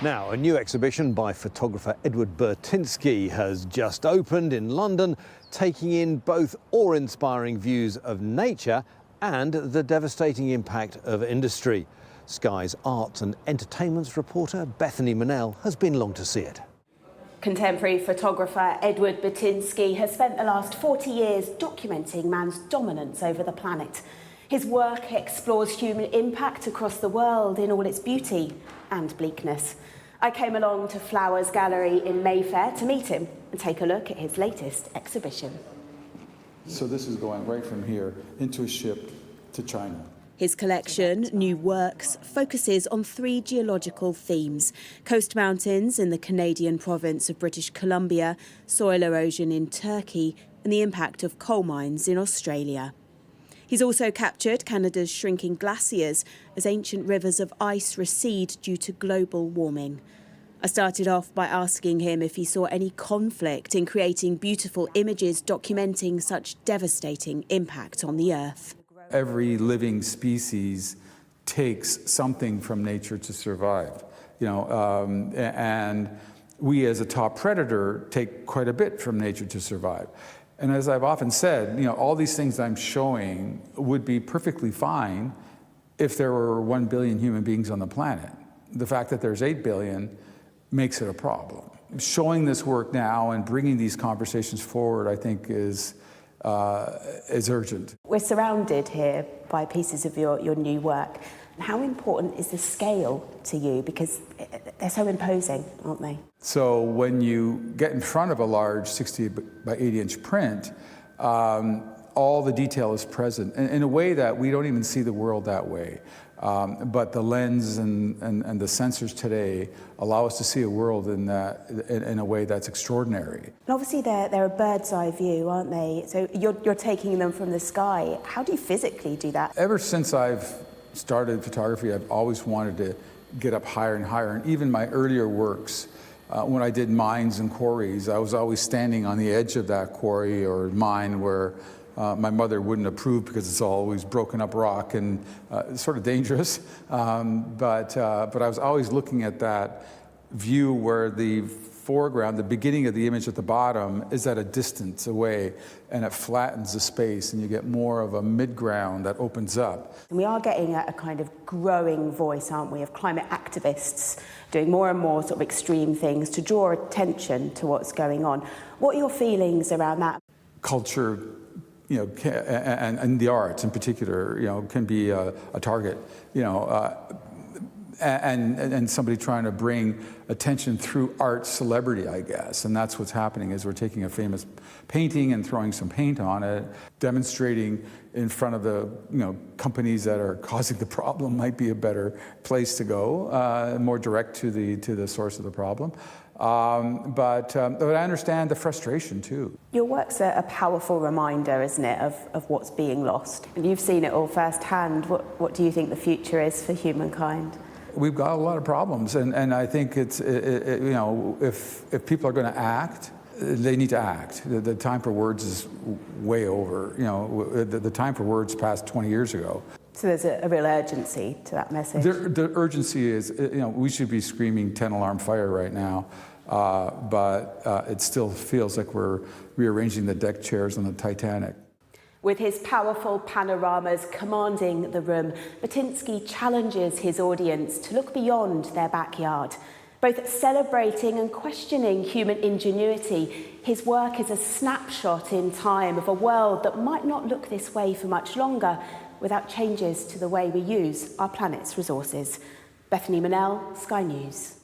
Now, a new exhibition by photographer Edward Burtynsky has just opened in London, taking in both awe-inspiring views of nature and the devastating impact of industry. Sky's arts and entertainments reporter Bethany Minelle has been along to see it. Contemporary photographer Edward Burtynsky has spent the last 40 years documenting man's dominance over the planet. His work explores human impact across the world in all its beauty and bleakness. I came along to Flowers Gallery in Mayfair to meet him and take a look at his latest exhibition. So this is going right from here into a ship to China. His collection, New Works, focuses on 3 geological themes: coast mountains in the Canadian province of British Columbia, soil erosion in Turkey, and the impact of coal mines in Australia. He's also captured Canada's shrinking glaciers as ancient rivers of ice recede due to global warming. I started off by asking him if he saw any conflict in creating beautiful images documenting such devastating impact on the Earth. Every living species takes something from nature to survive, and we as a top predator take quite a bit from nature to survive. And as I've often said, all these things I'm showing would be perfectly fine if there were 1 billion human beings on the planet. The fact that there's 8 billion makes it a problem. Showing this work now and bringing these conversations forward, I think, is urgent. We're surrounded here by pieces of your new work. How important is the scale to you? Because they're so imposing, aren't they? So when you get in front of a large 60 by 80-inch print, all the detail is present in a way that we don't even see the world that way. But the lens and the sensors today allow us to see a world in a way that's extraordinary. And obviously they're a bird's eye view, aren't they? So you're taking them from the sky. How do you physically do that? Ever since I've started photography, I've always wanted to get up higher and higher. And even my earlier works, when I did mines and quarries, I was always standing on the edge of that quarry or mine where my mother wouldn't approve because it's always broken up rock and sort of dangerous. But I was always looking at that view where the foreground, the beginning of the image at the bottom, is at a distance away, and it flattens the space, and you get more of a mid-ground that opens up. And we are getting a kind of growing voice, aren't we, of climate activists doing more and more sort of extreme things to draw attention to what's going on. What are your feelings around that? Culture, and the arts in particular, can be a target, and somebody trying to bring attention through art celebrity, I guess. And that's what's happening, is we're taking a famous painting and throwing some paint on it, demonstrating in front of the companies that are causing the problem might be a better place to go, more direct to the source of the problem. But I understand the frustration too. Your work's a powerful reminder, isn't it, of what's being lost? And you've seen it all firsthand. What do you think the future is for humankind? We've got a lot of problems, and I think if people are going to act, they need to act. The time for words is way over. The time for words passed 20 years ago. So there's a real urgency to that message. The urgency is, we should be screaming 10-alarm fire right now, but it still feels like we're rearranging the deck chairs on the Titanic. With his powerful panoramas commanding the room, Burtynsky challenges his audience to look beyond their backyard. Both celebrating and questioning human ingenuity, his work is a snapshot in time of a world that might not look this way for much longer without changes to the way we use our planet's resources. Bethany Minelle, Sky News.